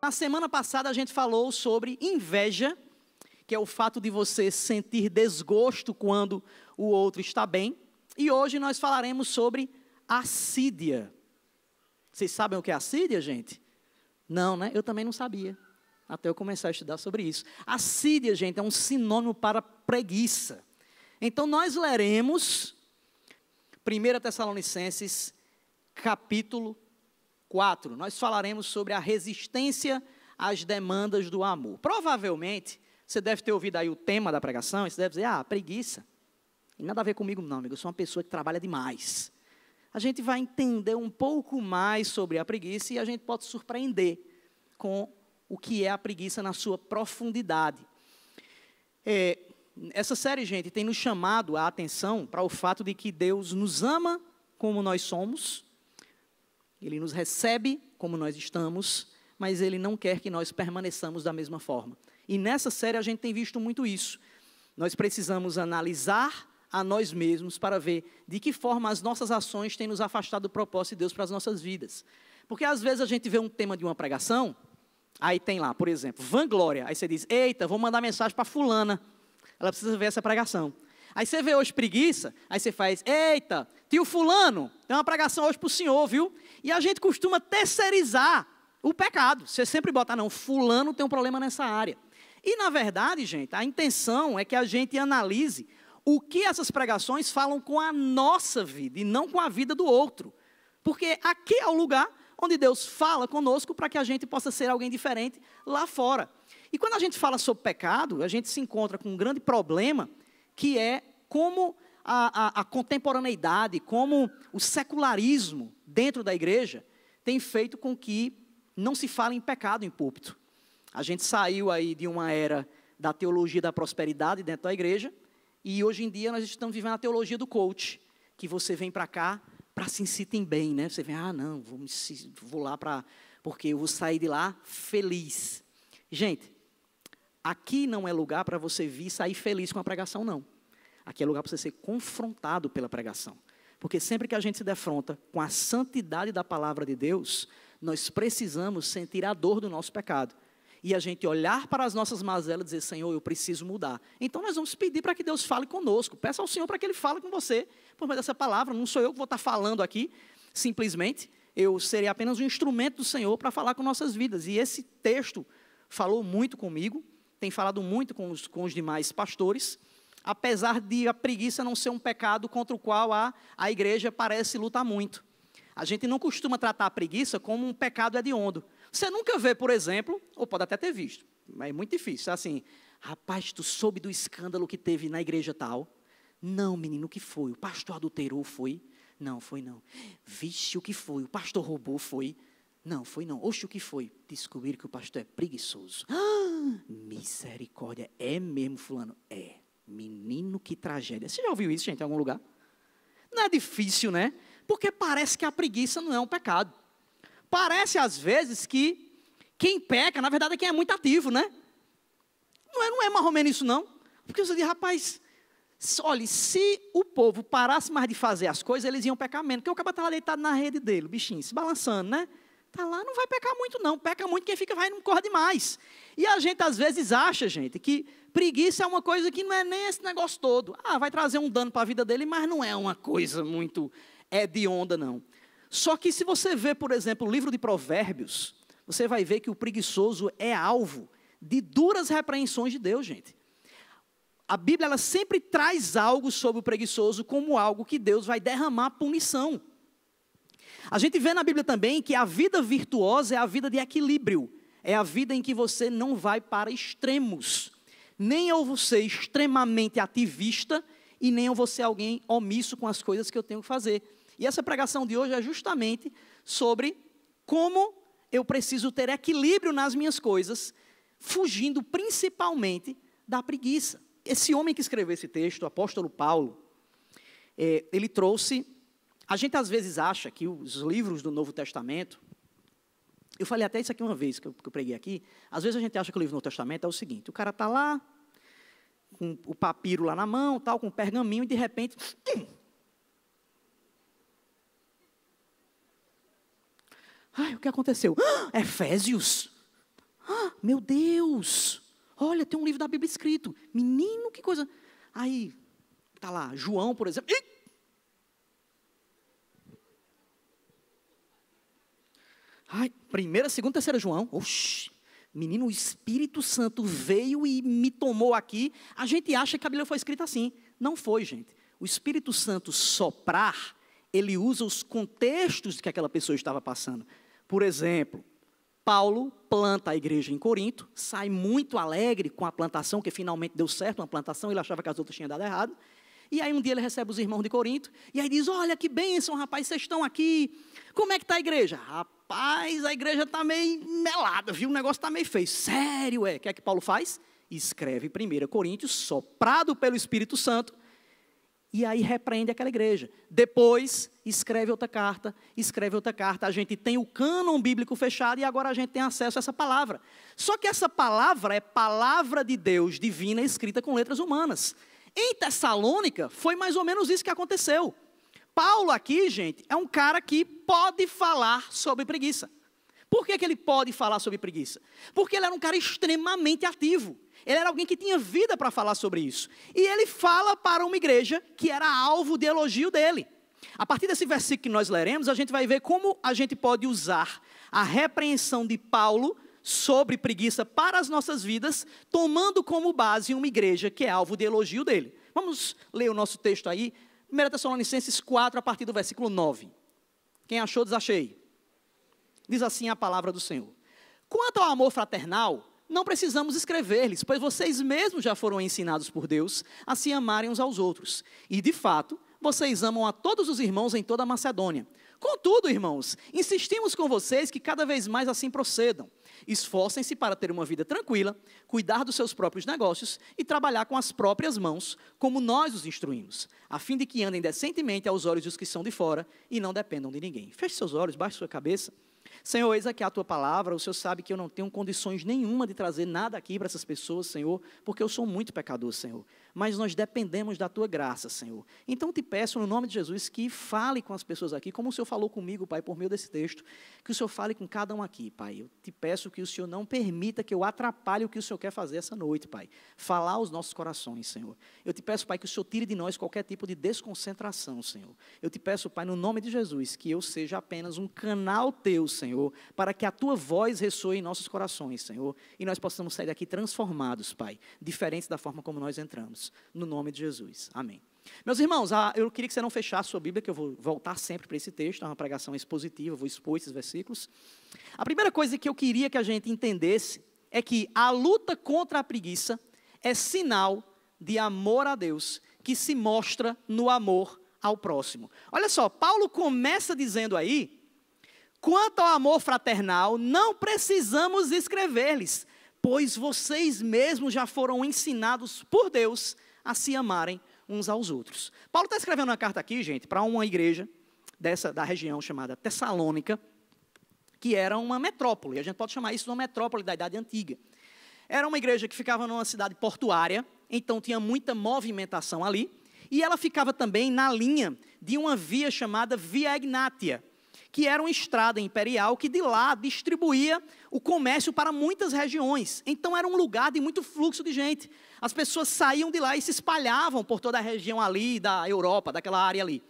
Na semana passada a gente falou sobre inveja, que é o fato de você sentir desgosto quando o outro está bem. E hoje nós falaremos sobre assídia. Vocês sabem o que é assídia, gente? Não, né? Eu também não sabia, até eu começar a estudar sobre isso. Assídia, gente, é um sinônimo para preguiça. Então nós leremos 1 Tessalonicenses, capítulo 4. Nós falaremos sobre a resistência às demandas do amor. Provavelmente, você deve ter ouvido aí o tema da pregação, e você deve dizer, preguiça. Tem nada a ver comigo não, amigo, eu sou uma pessoa que trabalha demais. A gente vai entender um pouco mais sobre a preguiça e a gente pode surpreender com o que é a preguiça na sua profundidade. Essa série, gente, tem nos chamado a atenção para o fato de que Deus nos ama como nós somos, Ele nos recebe como nós estamos, mas Ele não quer que nós permaneçamos da mesma forma. E nessa série a gente tem visto muito isso. Nós precisamos analisar a nós mesmos para ver de que forma as nossas ações têm nos afastado do propósito de Deus para as nossas vidas. Porque às vezes a gente vê um tema de uma pregação, aí tem lá, por exemplo, vanglória. Aí você diz, eita, vou mandar mensagem para fulana, ela precisa ver essa pregação. Aí você vê hoje preguiça, aí você faz, eita, tio fulano, tem uma pregação hoje para o senhor, viu? E a gente costuma terceirizar o pecado. Você sempre bota, não, fulano tem um problema nessa área. E na verdade, gente, a intenção é que a gente analise o que essas pregações falam com a nossa vida e não com a vida do outro. Porque aqui é o lugar onde Deus fala conosco para que a gente possa ser alguém diferente lá fora. E quando a gente fala sobre pecado, a gente se encontra com um grande problema, que é como a contemporaneidade, como o secularismo dentro da igreja tem feito com que não se fale em pecado em púlpito. A gente saiu aí de uma era da teologia da prosperidade dentro da igreja, e hoje em dia nós estamos vivendo a teologia do coach, que você vem para cá para se sentir bem, né? Você vem, não, vou lá porque eu vou sair de lá feliz. Gente, aqui não é lugar para você vir sair feliz com a pregação, não. Aqui é lugar para você ser confrontado pela pregação. Porque sempre que a gente se defronta com a santidade da palavra de Deus, nós precisamos sentir a dor do nosso pecado. E a gente olhar para as nossas mazelas e dizer, Senhor, eu preciso mudar. Então nós vamos pedir para que Deus fale conosco. Peça ao Senhor para que Ele fale com você. Por meio dessa palavra, não sou eu que vou estar falando aqui, simplesmente. Eu serei apenas um instrumento do Senhor para falar com nossas vidas. E esse texto falou muito comigo, tem falado muito com os demais pastores, apesar de a preguiça não ser um pecado contra o qual a igreja parece lutar muito. A gente não costuma tratar a preguiça como um pecado hediondo. Você nunca vê, por exemplo, ou pode até ter visto, mas é muito difícil, assim, rapaz, tu soube do escândalo que teve na igreja tal? Não, menino, o que foi? O pastor adulterou, foi? Não, foi não. Vixe, o que foi? O pastor roubou, foi? Não, foi não. Oxe, o que foi? Descobriram que o pastor é preguiçoso. Misericórdia, é mesmo, fulano? É. Menino, que tragédia. Você já ouviu isso, gente, em algum lugar? Não é difícil, né? Porque parece que a preguiça não é um pecado. Parece, às vezes, que quem peca, na verdade, é quem é muito ativo, né? Não é mais ou menos isso, não. Porque você diz, rapaz, olha, se o povo parasse mais de fazer as coisas, eles iam pecar menos. Porque o cara está lá deitado na rede dele, o bichinho, se balançando, né? Está lá, não vai pecar muito, não. Peca muito quem fica, vai não corre demais. E a gente, às vezes, acha, gente, que preguiça é uma coisa que não é nem esse negócio todo. Vai trazer um dano para a vida dele, mas não é uma coisa muito hedionda, não. Só que se você vê, por exemplo, o livro de Provérbios, você vai ver que o preguiçoso é alvo de duras repreensões de Deus, gente. A Bíblia, ela sempre traz algo sobre o preguiçoso como algo que Deus vai derramar punição. A gente vê na Bíblia também que a vida virtuosa é a vida de equilíbrio. É a vida em que você não vai para extremos. Nem eu vou ser extremamente ativista e nem eu vou ser alguém omisso com as coisas que eu tenho que fazer. E essa pregação de hoje é justamente sobre como eu preciso ter equilíbrio nas minhas coisas, fugindo principalmente da preguiça. Esse homem que escreveu esse texto, o apóstolo Paulo, ele trouxe... A gente às vezes acha que os livros do Novo Testamento... Eu falei até isso aqui uma vez, que eu preguei aqui. Às vezes a gente acha que o livro do Novo Testamento é o seguinte, o cara está lá, com o papiro lá na mão, tal, com o pergaminho, e de repente... o que aconteceu? Efésios. meu Deus, olha, tem um livro da Bíblia escrito. Menino, que coisa. Aí, tá lá, João, por exemplo. Ih! Ai, primeira, segunda, terceira João. Oxi, menino, o Espírito Santo veio e me tomou aqui. A gente acha que a Bíblia foi escrita assim. Não foi, gente. O Espírito Santo soprar, ele usa os contextos que aquela pessoa estava passando. Por exemplo, Paulo planta a igreja em Corinto, sai muito alegre com a plantação, que finalmente deu certo, uma plantação, ele achava que as outras tinham dado errado. E aí um dia ele recebe os irmãos de Corinto, e aí diz, olha que bênção, rapaz, vocês estão aqui, como é que está a igreja? Rapaz, a igreja está meio melada, viu, o negócio está meio feio. Sério, é? O que é que Paulo faz? Escreve 1 Coríntios, soprado pelo Espírito Santo, e aí repreende aquela igreja. Depois, escreve outra carta, a gente tem o cânon bíblico fechado, e agora a gente tem acesso a essa palavra. Só que essa palavra é palavra de Deus divina, escrita com letras humanas. Em Tessalônica, foi mais ou menos isso que aconteceu. Paulo aqui, gente, é um cara que pode falar sobre preguiça. Por que ele pode falar sobre preguiça? Porque ele era um cara extremamente ativo. Ele era alguém que tinha vida para falar sobre isso. E ele fala para uma igreja que era alvo de elogio dele. A partir desse versículo que nós leremos, a gente vai ver como a gente pode usar a repreensão de Paulo sobre preguiça para as nossas vidas, tomando como base uma igreja que é alvo de elogio dele. Vamos ler o nosso texto aí, 1 Tessalonicenses 4, a partir do versículo 9. Quem achou, desachei. Diz assim a palavra do Senhor. Quanto ao amor fraternal, não precisamos escrever-lhes, pois vocês mesmos já foram ensinados por Deus a se amarem uns aos outros. E, de fato, vocês amam a todos os irmãos em toda a Macedônia. Contudo, irmãos, insistimos com vocês que cada vez mais assim procedam. Esforcem-se para ter uma vida tranquila, cuidar dos seus próprios negócios e trabalhar com as próprias mãos, como nós os instruímos, a fim de que andem decentemente aos olhos dos que são de fora e não dependam de ninguém. Feche seus olhos, baixe sua cabeça. Senhor, eis aqui a tua palavra, o Senhor sabe que eu não tenho condições nenhuma de trazer nada aqui para essas pessoas, Senhor, porque eu sou muito pecador, Senhor, mas nós dependemos da tua graça, Senhor. Então te peço no nome de Jesus que fale com as pessoas aqui, como o Senhor falou comigo, Pai, por meio desse texto, que o Senhor fale com cada um aqui, Pai. Eu te peço que o Senhor não permita que eu atrapalhe o que o Senhor quer fazer essa noite, Pai, falar aos nossos corações, Senhor. Eu te peço, Pai, que o Senhor tire de nós qualquer tipo de desconcentração, Senhor. Eu te peço, Pai, no nome de Jesus, que eu seja apenas um canal teu, Senhor, para que a tua voz ressoe em nossos corações, Senhor, e nós possamos sair daqui transformados, Pai, diferentes da forma como nós entramos, no nome de Jesus, amém. Meus irmãos, eu queria que você não fechasse a sua Bíblia, que eu vou voltar sempre para esse texto, é uma pregação expositiva, eu vou expor esses versículos. A primeira coisa que eu queria que a gente entendesse é que a luta contra a preguiça é sinal de amor a Deus, que se mostra no amor ao próximo. Olha só, Paulo começa dizendo aí, quanto ao amor fraternal, não precisamos escrever-lhes, pois vocês mesmos já foram ensinados por Deus a se amarem uns aos outros. Paulo está escrevendo uma carta aqui, gente, para uma igreja da região chamada Tessalônica, que era uma metrópole, a gente pode chamar isso de uma metrópole da Idade Antiga. Era uma igreja que ficava numa cidade portuária, então tinha muita movimentação ali, e ela ficava também na linha de uma via chamada Via Egnatia, que era uma estrada imperial que de lá distribuía o comércio para muitas regiões. Então era um lugar de muito fluxo de gente. As pessoas saíam de lá e se espalhavam por toda a região ali da Europa, daquela área ali.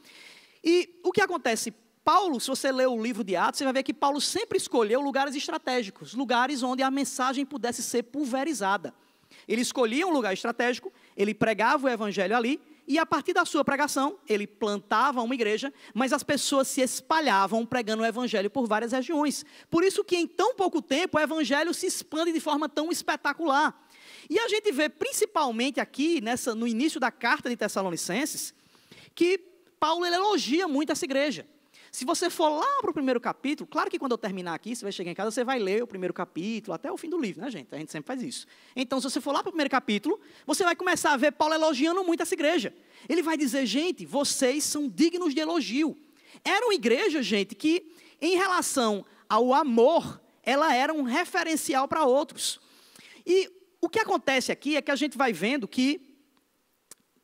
E o que acontece? Paulo, se você ler o livro de Atos, você vai ver que Paulo sempre escolheu lugares estratégicos, lugares onde a mensagem pudesse ser pulverizada. Ele escolhia um lugar estratégico, ele pregava o evangelho ali, e a partir da sua pregação, ele plantava uma igreja, mas as pessoas se espalhavam pregando o evangelho por várias regiões. Por isso que em tão pouco tempo o evangelho se expande de forma tão espetacular. E a gente vê principalmente aqui, no início da carta de Tessalonicenses, que Paulo ele elogia muito essa igreja. Se você for lá para o primeiro capítulo, claro que quando eu terminar aqui, você vai chegar em casa, você vai ler o primeiro capítulo, até o fim do livro, né, gente? A gente sempre faz isso. Então, se você for lá para o primeiro capítulo, você vai começar a ver Paulo elogiando muito essa igreja. Ele vai dizer, gente, vocês são dignos de elogio. Era uma igreja, gente, que, em relação ao amor, ela era um referencial para outros. E o que acontece aqui é que a gente vai vendo que,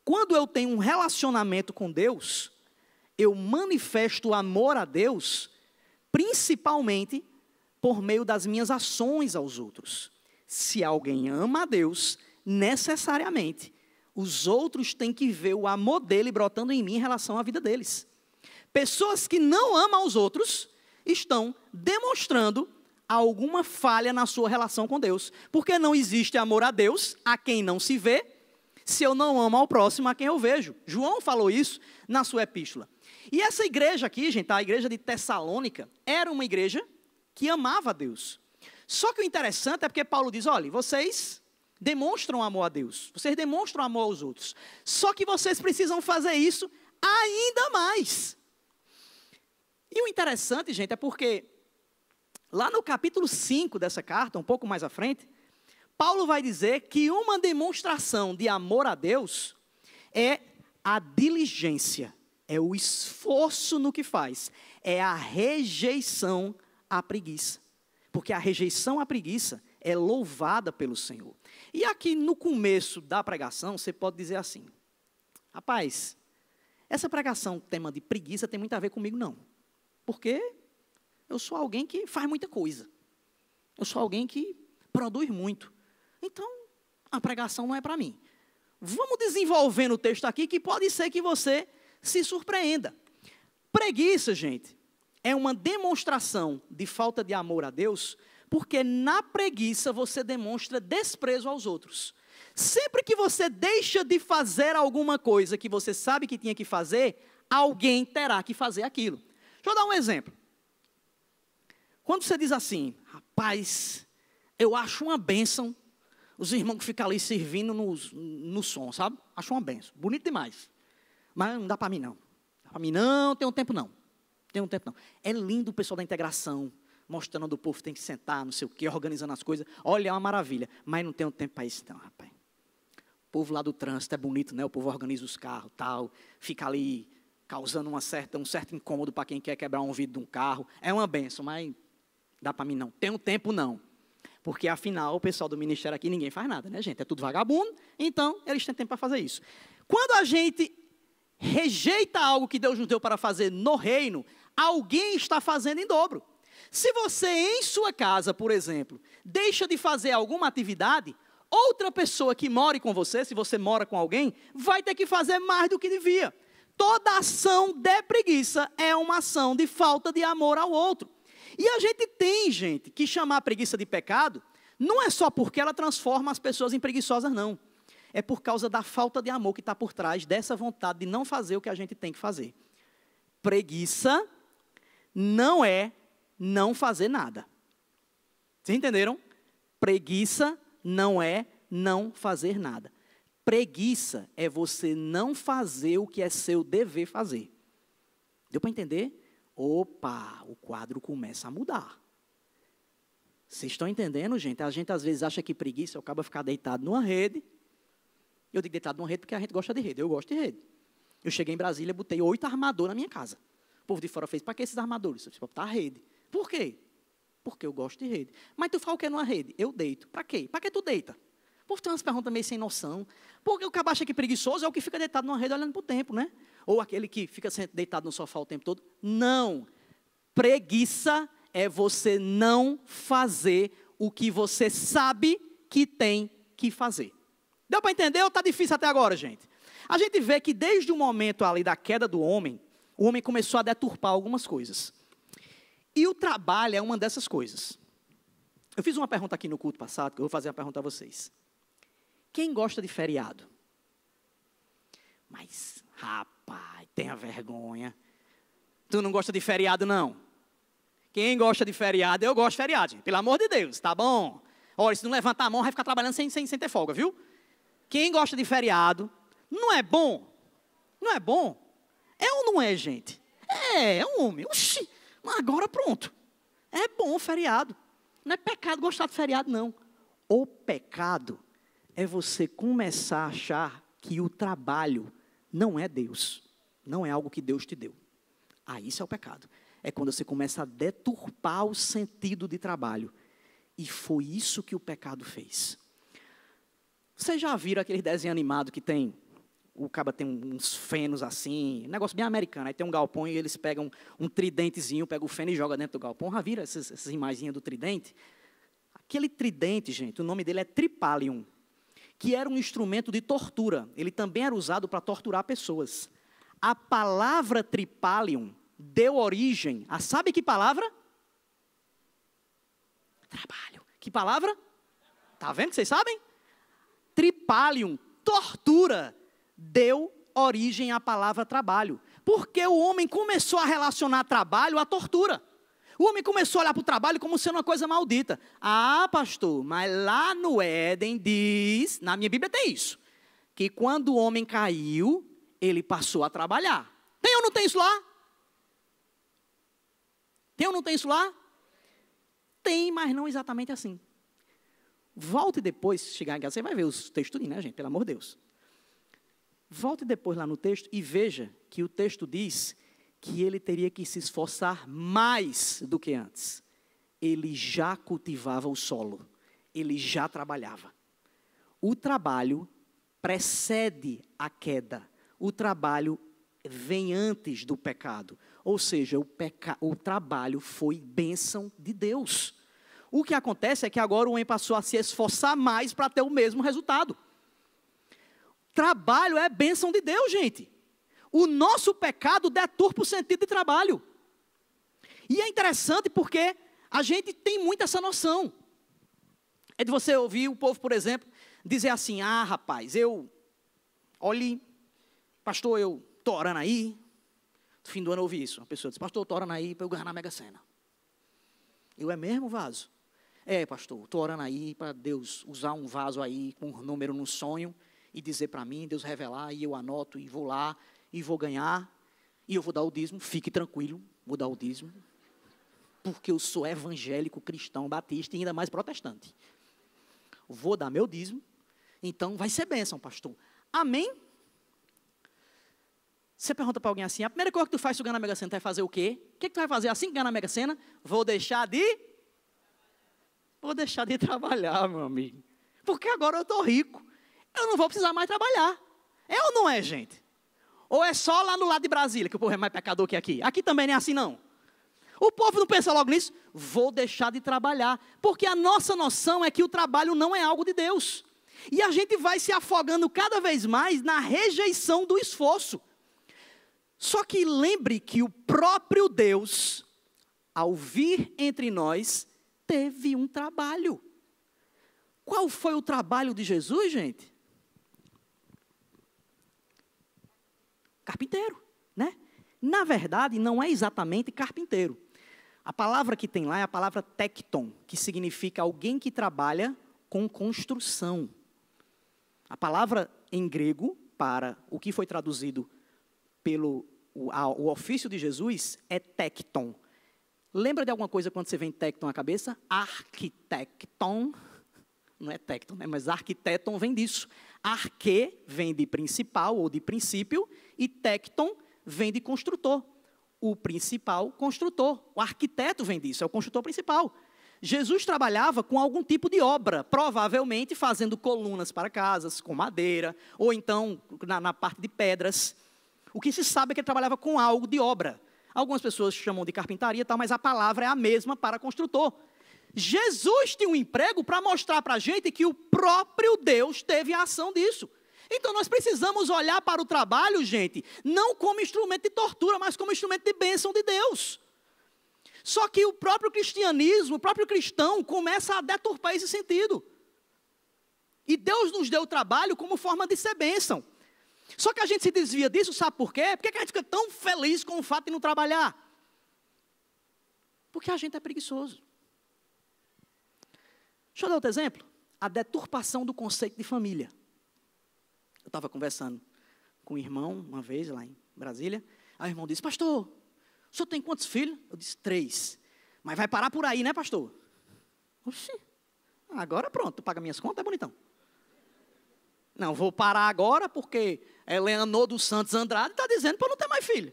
quando eu tenho um relacionamento com Deus, eu manifesto amor a Deus, principalmente por meio das minhas ações aos outros. Se alguém ama a Deus, necessariamente, os outros têm que ver o amor dele brotando em mim em relação à vida deles. Pessoas que não amam os outros estão demonstrando alguma falha na sua relação com Deus. Porque não existe amor a Deus, a quem não se vê, se eu não amo ao próximo, a quem eu vejo. João falou isso na sua epístola. E essa igreja aqui, gente, a igreja de Tessalônica, era uma igreja que amava a Deus. Só que o interessante é porque Paulo diz, olha, vocês demonstram amor a Deus, vocês demonstram amor aos outros. Só que vocês precisam fazer isso ainda mais. E o interessante, gente, é porque lá no capítulo 5 dessa carta, um pouco mais à frente, Paulo vai dizer que uma demonstração de amor a Deus é a diligência, é o esforço no que faz, é a rejeição à preguiça. Porque a rejeição à preguiça é louvada pelo Senhor. E aqui no começo da pregação, você pode dizer assim, rapaz, essa pregação, tema de preguiça, tem muito a ver comigo, não. Porque eu sou alguém que faz muita coisa. Eu sou alguém que produz muito. Então, a pregação não é para mim. Vamos desenvolvendo o texto aqui, que pode ser que você se surpreenda. Preguiça, gente, é uma demonstração de falta de amor a Deus, porque na preguiça você demonstra desprezo aos outros. Sempre que você deixa de fazer alguma coisa que você sabe que tinha que fazer, alguém terá que fazer aquilo. Deixa eu dar um exemplo. Quando você diz assim, rapaz, eu acho uma bênção os irmãos que ficam ali servindo no som, sabe? Acho uma bênção, bonito demais. Mas não dá para mim não. Dá para mim não, tem um tempo não. Tem um tempo não. É lindo o pessoal da integração, mostrando onde o povo tem que sentar, não sei o quê, organizando as coisas. Olha, é uma maravilha. Mas não tenho tempo para isso não, rapaz. O povo lá do trânsito é bonito, né? O povo organiza os carros, tal, fica ali causando um certo incômodo para quem quer quebrar um vidro de um carro. É uma bênção, mas dá para mim não. Tenho tempo não. Porque, afinal, o pessoal do ministério aqui, ninguém faz nada, né, gente? É tudo vagabundo, então eles têm tempo para fazer isso. Quando a gente rejeita algo que Deus nos deu para fazer no reino, alguém está fazendo em dobro. Se você, em sua casa, por exemplo, deixa de fazer alguma atividade, outra pessoa que more com você, se você mora com alguém, vai ter que fazer mais do que devia. Toda ação de preguiça é uma ação de falta de amor ao outro. E a gente tem, gente, que chamar a preguiça de pecado, não é só porque ela transforma as pessoas em preguiçosas, não. É por causa da falta de amor que está por trás dessa vontade de não fazer o que a gente tem que fazer. Preguiça não é não fazer nada. Vocês entenderam? Preguiça não é não fazer nada. Preguiça é você não fazer o que é seu dever fazer. Deu para entender? Opa, o quadro começa a mudar. Vocês estão entendendo, gente? A gente às vezes acha que preguiça é o cara ficar deitado numa rede. Eu digo deitado numa rede porque a gente gosta de rede. Eu gosto de rede. Eu cheguei em Brasília, botei 8 armadores na minha casa. O povo de fora fez, para que esses armadores? Eu disse, para botar a rede. Por quê? Porque eu gosto de rede. Mas tu faz o que numa rede? Eu deito. Para quê? Para que tu deita? O povo tem umas perguntas meio sem noção. Porque o cara acha que preguiçoso é o que fica deitado numa rede olhando para o tempo, né? Ou aquele que fica deitado no sofá o tempo todo. Não. Preguiça é você não fazer o que você sabe que tem que fazer. Deu para entender ou está difícil até agora, gente? A gente vê que desde o momento ali da queda do homem, o homem começou a deturpar algumas coisas. E o trabalho é uma dessas coisas. Eu fiz uma pergunta aqui no culto passado, que eu vou fazer uma pergunta a vocês. Quem gosta de feriado? Mas, rapaz, tenha vergonha. Tu não gosta de feriado, não? Quem gosta de feriado, eu gosto de feriado, gente. Pelo amor de Deus, tá bom? Olha, se não levantar a mão, vai ficar trabalhando sem ter folga, viu? Quem gosta de feriado, não é bom? Não é bom? É ou não é, gente? É homem. Oxi, agora pronto. É bom o feriado. Não é pecado gostar de feriado, não. O pecado é você começar a achar que o trabalho não é Deus. Não é algo que Deus te deu. Isso é o pecado. É quando você começa a deturpar o sentido de trabalho. E foi isso que o pecado fez. Vocês já viram aquele desenho animado que tem... O cara tem uns fenos assim, um negócio bem americano. Aí tem um galpão e eles pegam um tridentezinho, pegam o feno e jogam dentro do galpão. Já viram essas imagens do tridente? Aquele tridente, gente, o nome dele é tripalium, que era um instrumento de tortura. Ele também era usado para torturar pessoas. A palavra tripalium deu origem a, sabe que palavra? Trabalho. Que palavra? Está vendo que vocês sabem? Tripalium, tortura, deu origem à palavra trabalho. Porque o homem começou a relacionar trabalho à tortura. O homem começou a olhar para o trabalho como sendo uma coisa maldita. Ah, pastor, mas lá no Éden diz, na minha Bíblia tem isso, que quando o homem caiu, ele passou a trabalhar. Tem ou não tem isso lá? Tem ou não tem isso lá? Tem, mas não exatamente assim. Volte depois, se chegar em casa, você vai ver os textos, né, gente? Pelo amor de Deus. Volte depois lá no texto e veja que o texto diz que ele teria que se esforçar mais do que antes. Ele já cultivava o solo, ele já trabalhava. O trabalho precede a queda, o trabalho vem antes do pecado. Ou seja, o trabalho foi bênção de Deus. O que acontece é que agora o homem passou a se esforçar mais para ter o mesmo resultado. Trabalho é bênção de Deus, gente. O nosso pecado deturpa o sentido de trabalho. E é interessante porque a gente tem muito essa noção. É de você ouvir o povo, por exemplo, dizer assim, ah, rapaz, olhe, pastor, eu estou orando aí. No fim do ano eu ouvi isso. Uma pessoa disse, pastor, eu estou orando aí para eu ganhar na Mega Sena. É mesmo, vaso? É, pastor, estou orando aí para Deus usar um vaso aí com um número no sonho e dizer para mim, Deus revelar, e eu anoto e vou lá e vou ganhar e eu vou dar o dízimo. Fique tranquilo, vou dar o dízimo, porque eu sou evangélico, cristão, batista e ainda mais protestante. Vou dar meu dízimo, então vai ser bênção, pastor. Amém? Você pergunta para alguém assim, a primeira coisa que tu faz se tu ganhar na Mega Sena, tu vai fazer o quê? O que tu vai fazer assim que ganhar na Mega Sena? Vou deixar de trabalhar, meu amigo. Porque agora eu estou rico. Eu não vou precisar mais trabalhar. É ou não é, gente? Ou é só lá no lado de Brasília que o povo é mais pecador que aqui? Aqui também não é assim, não. O povo não pensa logo nisso. Vou deixar de trabalhar. Porque a nossa noção é que o trabalho não é algo de Deus. E a gente vai se afogando cada vez mais na rejeição do esforço. Só que lembre que o próprio Deus, ao vir entre nós, teve um trabalho. Qual foi o trabalho de Jesus, gente? Carpinteiro, né? Na verdade, não é exatamente carpinteiro. A palavra que tem lá é a palavra tecton, que significa alguém que trabalha com construção. A palavra em grego, para o que foi traduzido pelo o ofício de Jesus, é tecton. Lembra de alguma coisa quando você vem tecton na cabeça? Arquitecton. Não é tecton, né? Mas arquiteton vem disso. Arque vem de principal ou de princípio e tecton vem de construtor. O principal construtor. O arquiteto vem disso, é o construtor principal. Jesus trabalhava com algum tipo de obra, provavelmente fazendo colunas para casas, com madeira, ou então na parte de pedras. O que se sabe é que ele trabalhava com algo de obra. Algumas pessoas chamam de carpintaria, mas a palavra é a mesma para construtor. Jesus tinha um emprego para mostrar para a gente que o próprio Deus teve a ação disso. Então nós precisamos olhar para o trabalho, gente, não como instrumento de tortura, mas como instrumento de bênção de Deus. Só que o próprio cristianismo, o próprio cristão, começa a deturpar esse sentido. E Deus nos deu o trabalho como forma de ser bênção. Só que a gente se desvia disso, sabe por quê? Por que a gente fica tão feliz com o fato de não trabalhar? Porque a gente é preguiçoso. Deixa eu dar outro exemplo. A deturpação do conceito de família. Eu estava conversando com um irmão, uma vez, lá em Brasília. Aí o irmão disse, pastor, o senhor tem quantos filhos? Eu disse, 3. Mas vai parar por aí, né, pastor? Oxi, agora pronto, tu paga minhas contas, é bonitão. Não, vou parar agora porque Eleanor dos Santos Andrade está dizendo para eu não ter mais filho.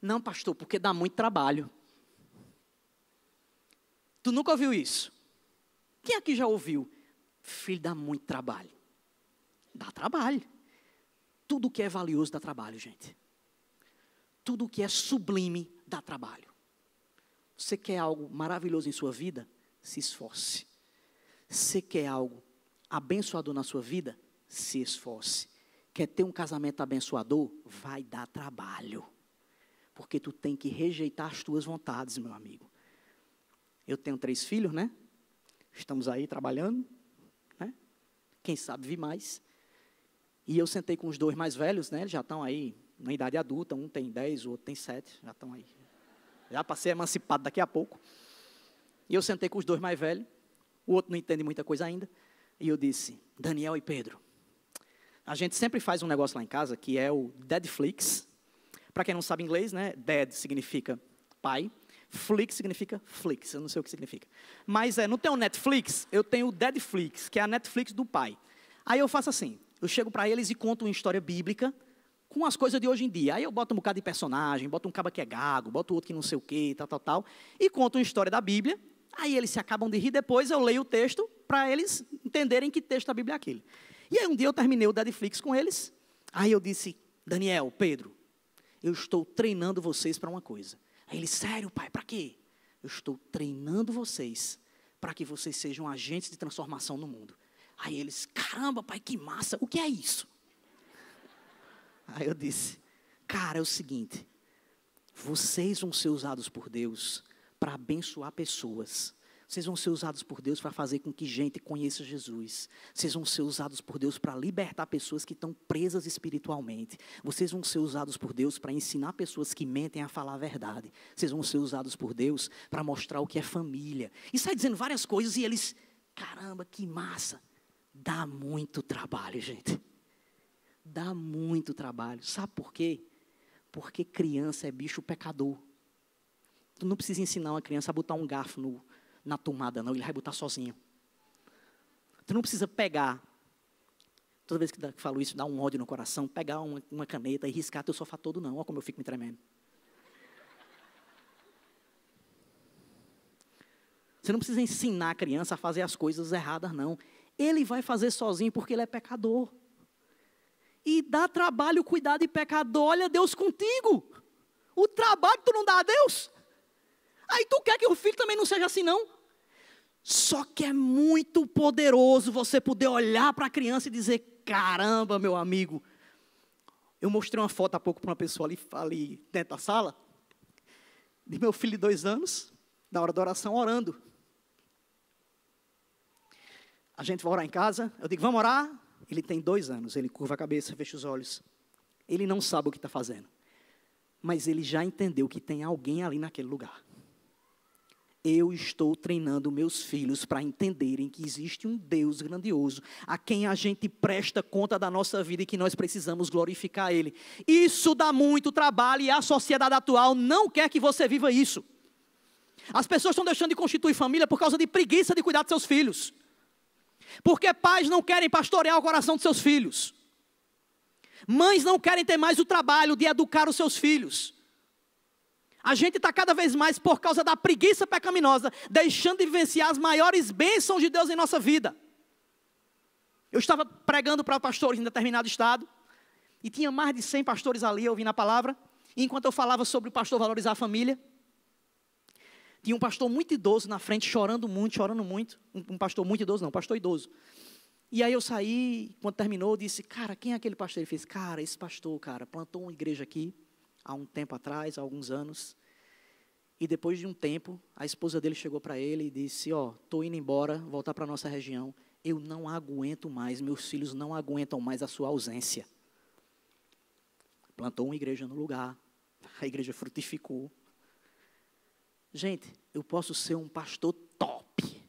Não, pastor, porque dá muito trabalho. Tu nunca ouviu isso? Quem aqui já ouviu? Filho, dá muito trabalho. Dá trabalho. Tudo que é valioso dá trabalho, gente. Tudo que é sublime dá trabalho. Você quer algo maravilhoso em sua vida? Se esforce. Você quer algo abençoador na sua vida? Se esforce. Quer ter um casamento abençoador? Vai dar trabalho. Porque tu tem que rejeitar as tuas vontades, meu amigo. Eu tenho 3 filhos, né? Estamos aí trabalhando, né? Quem sabe vir mais. E eu sentei com os 2 mais velhos, né? Eles já estão aí na idade adulta. Um tem 10, o outro tem 7. Já estão aí. Já passei emancipado daqui a pouco. E eu sentei com os 2 mais velhos. O outro não entende muita coisa ainda. E eu disse, Daniel e Pedro, a gente sempre faz um negócio lá em casa, que é o Deadflix. Para quem não sabe inglês, né? Dead significa pai. Flix significa flix, eu não sei o que significa. Mas não tem o Netflix, eu tenho o Deadflix, que é a Netflix do pai. Aí eu faço assim, eu chego para eles e conto uma história bíblica com as coisas de hoje em dia. Aí eu boto um bocado de personagem, boto um caba que é gago, boto outro que não sei o que, tal. E conto uma história da Bíblia. Aí eles se acabam de rir, depois eu leio o texto para eles entenderem que texto da Bíblia é aquele. E aí um dia eu terminei o Deadflix com eles. Aí eu disse, Daniel, Pedro, eu estou treinando vocês para uma coisa. Aí ele, sério, pai, para quê? Eu estou treinando vocês para que vocês sejam agentes de transformação no mundo. Aí eles, caramba, pai, que massa, o que é isso? Aí eu disse, cara, é o seguinte, vocês vão ser usados por Deus para abençoar pessoas. Vocês vão ser usados por Deus para fazer com que gente conheça Jesus. Vocês vão ser usados por Deus para libertar pessoas que estão presas espiritualmente. Vocês vão ser usados por Deus para ensinar pessoas que mentem a falar a verdade. Vocês vão ser usados por Deus para mostrar o que é família. E sai dizendo várias coisas e eles, caramba, que massa. Dá muito trabalho, gente. Dá muito trabalho. Sabe por quê? Porque criança é bicho pecador. Tu não precisa ensinar uma criança a botar um garfo na tomada, não. Ele vai botar sozinho. Tu não precisa pegar. Toda vez que falo isso, dá um ódio no coração. Pegar uma caneta e riscar teu sofá todo, não. Olha como eu fico me tremendo. Você não precisa ensinar a criança a fazer as coisas erradas, não. Ele vai fazer sozinho porque ele é pecador. E dá trabalho cuidar de pecador. Olha Deus contigo. O trabalho tu não dá a Deus. Aí tu quer que o filho também não seja assim, não? Só que é muito poderoso você poder olhar para a criança e dizer, caramba, meu amigo. Eu mostrei uma foto há pouco para uma pessoa ali dentro da sala, de meu filho de 2 anos, na hora da oração, orando. A gente vai orar em casa, eu digo, vamos orar? Ele tem 2 anos, ele curva a cabeça, fecha os olhos. Ele não sabe o que está fazendo. Mas ele já entendeu que tem alguém ali naquele lugar. Eu estou treinando meus filhos para entenderem que existe um Deus grandioso, a quem a gente presta conta da nossa vida e que nós precisamos glorificar Ele. Isso dá muito trabalho e a sociedade atual não quer que você viva isso. As pessoas estão deixando de constituir família por causa de preguiça de cuidar de seus filhos. Porque pais não querem pastorear o coração de seus filhos. Mães não querem ter mais o trabalho de educar os seus filhos. A gente está cada vez mais, por causa da preguiça pecaminosa, deixando de vivenciar as maiores bênçãos de Deus em nossa vida. Eu estava pregando para pastores em determinado estado, e tinha mais de 100 pastores ali ouvindo a palavra, e enquanto eu falava sobre o pastor valorizar a família, tinha um pastor muito idoso na frente, chorando muito, um pastor muito idoso não, um pastor idoso. E aí eu saí, quando terminou, disse, cara, quem é aquele pastor? Ele fez, cara, esse pastor, cara, plantou uma igreja aqui, há um tempo atrás, há alguns anos, e depois de um tempo, a esposa dele chegou para ele e disse, estou indo embora, voltar para a nossa região, eu não aguento mais, meus filhos não aguentam mais a sua ausência. Plantou uma igreja no lugar, a igreja frutificou. Gente, eu posso ser um pastor top,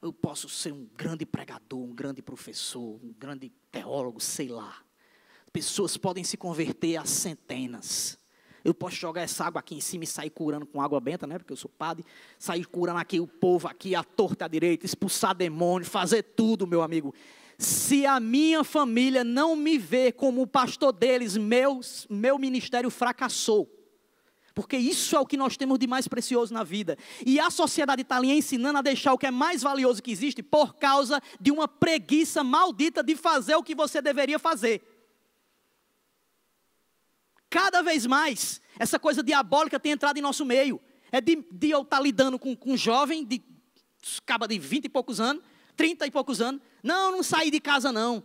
eu posso ser um grande pregador, um grande professor, um grande teólogo, sei lá. Pessoas podem se converter a centenas. Eu posso jogar essa água aqui em cima e sair curando com água benta, né? Porque eu sou padre. Sair curando aqui o povo, aqui, à torta, à direita, expulsar demônio, fazer tudo, meu amigo. Se a minha família não me vê como o pastor deles, meu ministério fracassou. Porque isso é o que nós temos de mais precioso na vida. E a sociedade está ali ensinando a deixar o que é mais valioso que existe por causa de uma preguiça maldita de fazer o que você deveria fazer. Cada vez mais, essa coisa diabólica tem entrado em nosso meio. É de eu estar lidando com um jovem de Acaba de 20 e poucos anos, 30 e poucos anos. Não saí de casa não.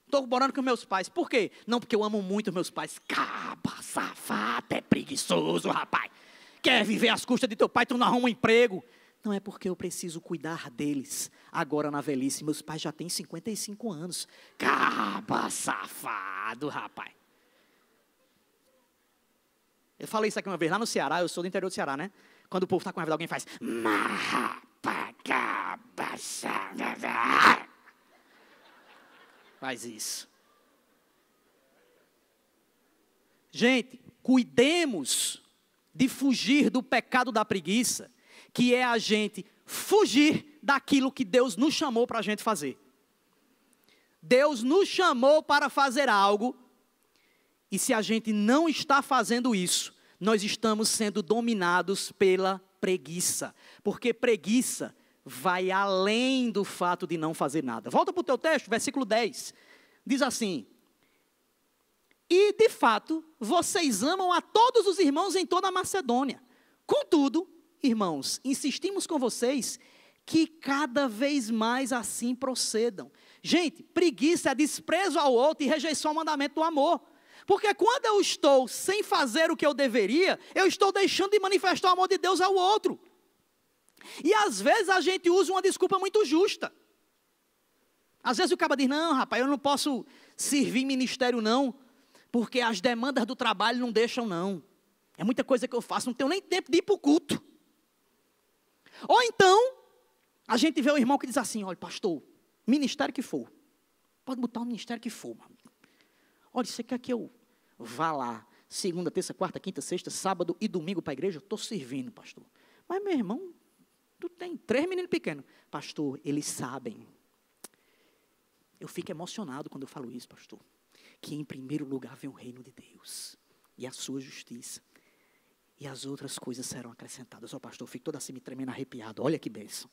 Estou morando com meus pais. Por quê? Não, porque eu amo muito meus pais. Caba, safado, é preguiçoso, rapaz. Quer viver às custas de teu pai, tu não arruma um emprego. Não, é porque eu preciso cuidar deles. Agora na velhice, meus pais já têm 55 anos. Caba, safado, rapaz. Eu falei isso aqui uma vez lá no Ceará, eu sou do interior do Ceará, né? Quando o povo está com raiva de alguém, faz... Faz isso. Gente, cuidemos de fugir do pecado da preguiça, que é a gente fugir daquilo que Deus nos chamou para a gente fazer. Deus nos chamou para fazer algo, e se a gente não está fazendo isso, nós estamos sendo dominados pela preguiça, porque preguiça vai além do fato de não fazer nada. Volta para o teu texto, versículo 10. Diz assim: e de fato, vocês amam a todos os irmãos em toda a Macedônia. Contudo, irmãos, insistimos com vocês que cada vez mais assim procedam. Gente, preguiça é desprezo ao outro e rejeição ao mandamento do amor. Porque quando eu estou sem fazer o que eu deveria, eu estou deixando de manifestar o amor de Deus ao outro. E às vezes a gente usa uma desculpa muito justa. Às vezes o cara diz, não, rapaz, eu não posso servir ministério não, porque as demandas do trabalho não deixam não. É muita coisa que eu faço, não tenho nem tempo de ir para o culto. Ou então, a gente vê o irmão que diz assim, olha pastor, ministério que for, pode botar o ministério que for, mano. Olha, você quer que eu vá lá, segunda, terça, quarta, quinta, sexta, sábado e domingo para a igreja? Eu estou servindo, pastor. Mas meu irmão, tu tem 3 meninos pequenos. Pastor, eles sabem. Eu fico emocionado quando eu falo isso, pastor. Que em primeiro lugar vem o reino de Deus e a sua justiça. E as outras coisas serão acrescentadas. Ó, pastor, eu fico todo assim me tremendo arrepiado. Olha que bênção.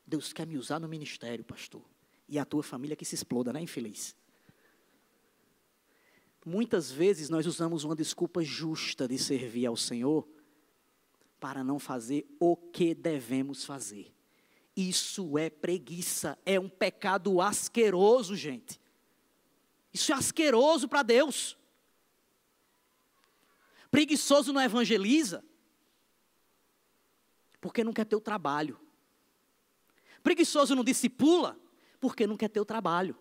Deus quer me usar no ministério, pastor. E a tua família que se exploda, né, infeliz? Muitas vezes nós usamos uma desculpa justa de servir ao Senhor para não fazer o que devemos fazer. Isso é preguiça, é um pecado asqueroso, gente. Isso é asqueroso para Deus. Preguiçoso não evangeliza, porque não quer ter o trabalho. Preguiçoso não discipula, porque não quer ter o trabalho.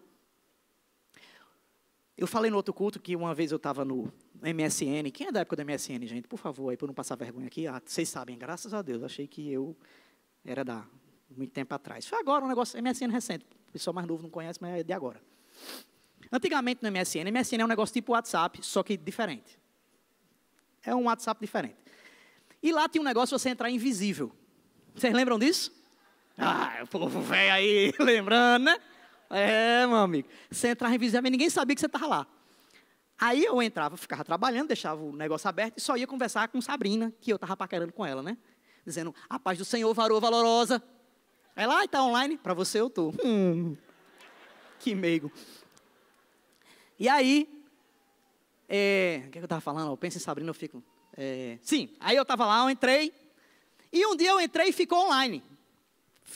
Eu falei no outro culto que uma vez eu estava no MSN. Quem é da época do MSN, gente? Por favor, aí para não passar vergonha aqui. Vocês sabem, graças a Deus. Achei que eu era da muito tempo atrás. Foi agora um negócio MSN recente. O pessoal mais novo não conhece, mas é de agora. Antigamente no MSN é um negócio tipo WhatsApp, só que diferente. É um WhatsApp diferente. E lá tinha um negócio de você entrar invisível. Vocês lembram disso? O povo velho aí, lembrando, né? É, meu amigo. Você entrava invisível, mas ninguém sabia que você estava lá. Aí eu entrava, ficava trabalhando, deixava o negócio aberto e só ia conversar com Sabrina, que eu estava paquerando com ela, né? Dizendo, a paz do Senhor, varoa valorosa. Ela, está online? Para você eu estou. Que meigo. E aí, o que eu estava falando? Eu penso em Sabrina, eu fico... sim, aí eu estava lá, eu entrei. E um dia eu entrei e ficou online.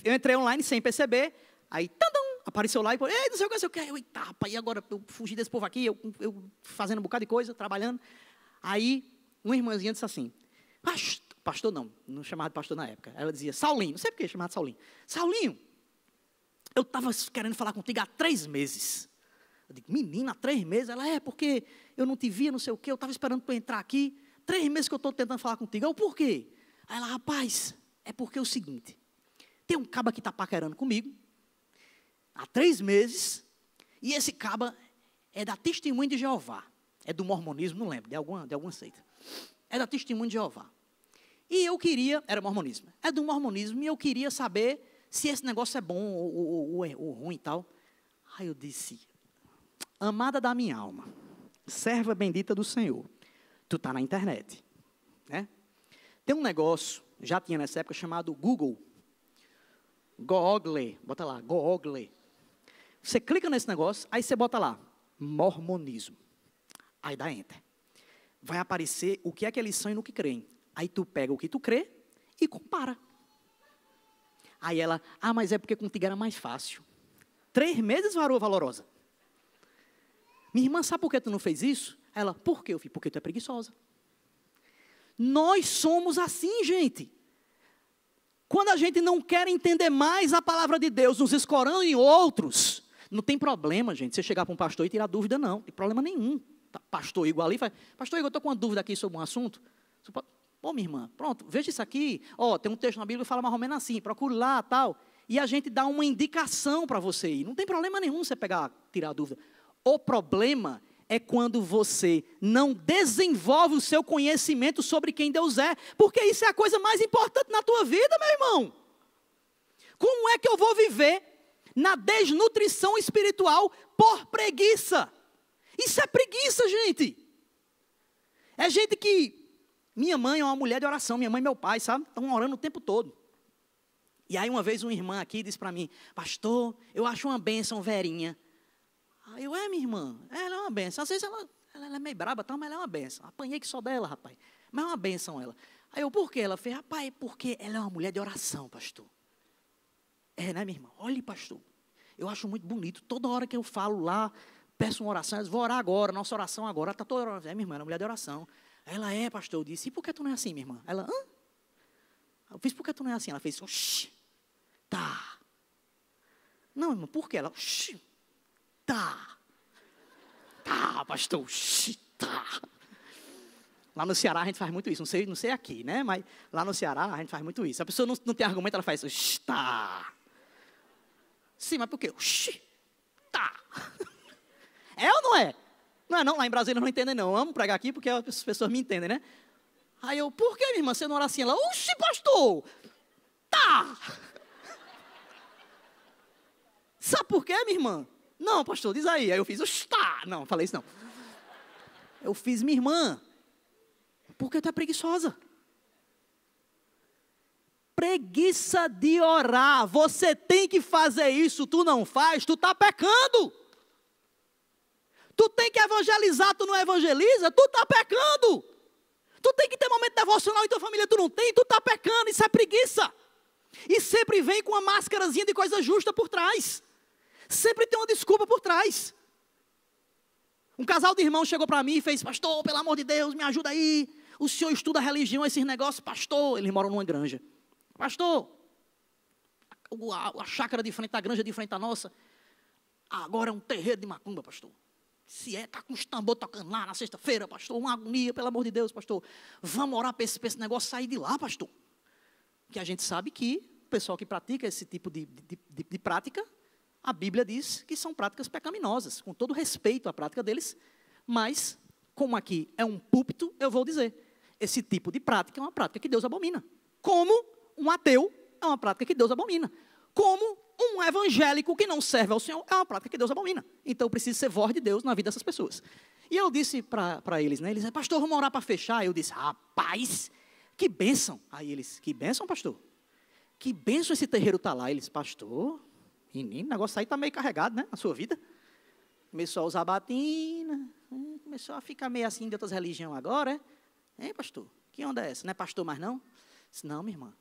Eu entrei online sem perceber. Aí, apareceu lá e falou, ei, não sei o que, não sei o que. Eu, eita, rapaz, e agora eu fugi desse povo aqui, eu fazendo um bocado de coisa, trabalhando. Aí, uma irmãzinha disse assim, pastor não chamava de pastor na época. Ela dizia, Saulinho, não sei por que chamava de Saulinho. Saulinho, eu estava querendo falar contigo há 3 meses. Eu digo, menina, há 3 meses? Ela, porque eu não te via, não sei o quê, eu estava esperando para entrar aqui. 3 meses que eu estou tentando falar contigo. Eu, por quê? Aí ela, rapaz, é porque é o seguinte, tem um caba que está paquerando comigo, há 3 meses, e esse caba é da Testemunha de Jeová. É do mormonismo, não lembro, de alguma seita. É da Testemunha de Jeová. E eu queria, era mormonismo, é do mormonismo, e eu queria saber se esse negócio é bom ou ruim e tal. Aí eu disse, amada da minha alma, serva bendita do Senhor, tu está na internet, né? Tem um negócio, já tinha nessa época, chamado Google. Google, bota lá, Google. Você clica nesse negócio, aí você bota lá, mormonismo. Aí dá enter. Vai aparecer o que é que eles são e no que creem. Aí tu pega o que tu crê e compara. Aí ela, mas é porque contigo era mais fácil. 3 meses, varoa valorosa. Minha irmã, sabe por que tu não fez isso? Ela, por quê? Eu falei, porque tu é preguiçosa. Nós somos assim, gente. Quando a gente não quer entender mais a palavra de Deus, nos escorando em outros, não tem problema, gente, você chegar para um pastor e tirar dúvida, não. Não tem problema nenhum. Pastor Igor ali faz, pastor Igor, eu estou com uma dúvida aqui sobre um assunto. Minha irmã, pronto, veja isso aqui. Tem um texto na Bíblia que fala mais ou menos assim, procure lá, tal. E a gente dá uma indicação para você ir. Não tem problema nenhum você tirar a dúvida. O problema é quando você não desenvolve o seu conhecimento sobre quem Deus é, porque isso é a coisa mais importante na tua vida, meu irmão. Como é que eu vou viver na desnutrição espiritual por preguiça? Isso é preguiça, gente. É gente que... Minha mãe é uma mulher de oração, minha mãe e meu pai, sabe? Estão orando o tempo todo. E aí uma vez uma irmã aqui disse para mim, pastor, eu acho uma bênção Verinha. Aí eu, minha irmã, ela é uma bênção. Às vezes ela é meio braba, mas ela é uma bênção. Apanhei que só dela, rapaz. Mas é uma bênção ela. Aí eu, por quê? Ela fez, rapaz, porque ela é uma mulher de oração, pastor. Né, minha irmã? Olha, pastor, eu acho muito bonito. Toda hora que eu falo lá, peço uma oração, eu vou orar agora, nossa oração agora. Ela está toda orando. Minha irmã, ela é uma mulher de oração. Ela pastor. Eu disse, e por que tu não é assim, minha irmã? Ela, hã? Eu fiz, por que tu não é assim? Ela fez, tá. Não, irmã, por quê? Ela, tá. Tá, pastor, tá. Lá no Ceará a gente faz muito isso, não sei aqui, né? Mas lá no Ceará a gente faz muito isso. A pessoa não tem argumento, ela faz, tá. Sim, mas por quê? Tá. É ou não é? Não é não, lá em Brasília não entendem não. Eu amo pregar aqui porque as pessoas me entendem, né? Aí eu, por que, minha irmã, você não ora assim? Ela, pastor, tá. Sabe por quê, minha irmã? Não, pastor, diz aí. Aí eu fiz, tá. Não, falei isso não. Eu fiz, minha irmã, porque tu é preguiçosa. Preguiça de orar. Você tem que fazer isso, tu não faz, tu está pecando. Tu tem que evangelizar, tu não evangeliza, tu está pecando. Tu tem que ter momento devocional em tua família, tu não tem, tu está pecando, isso é preguiça. E sempre vem com uma máscarazinha de coisa justa por trás. Sempre tem uma desculpa por trás. Um casal de irmãos chegou para mim e fez, pastor, pelo amor de Deus, me ajuda aí. O senhor estuda religião, esses negócios, pastor. Eles moram numa granja. Pastor, a chácara de frente à granja, de frente à nossa, agora é um terreiro de macumba, pastor. Se está com os tambor tocando lá na sexta-feira, pastor, uma agonia, pelo amor de Deus, pastor. Vamos orar para esse negócio sair de lá, pastor. Que a gente sabe que o pessoal que pratica esse tipo de prática, a Bíblia diz que são práticas pecaminosas, com todo respeito à prática deles, mas, como aqui é um púlpito, eu vou dizer, esse tipo de prática é uma prática que Deus abomina. Como um ateu é uma prática que Deus abomina. Como um evangélico que não serve ao Senhor é uma prática que Deus abomina. Então, eu preciso ser voz de Deus na vida dessas pessoas. E eu disse para eles, né? Eles disseram, pastor, vamos orar para fechar. Eu disse, rapaz, que bênção. Aí eles, que bênção, pastor? Que bênção esse terreiro está lá. Eles, pastor, menino, o negócio aí está meio carregado, né? Na sua vida. Começou a usar batina, começou a ficar meio assim de outras religiões agora, hein, pastor? Que onda é essa? Não é pastor mais não? Disse, não, minha irmã.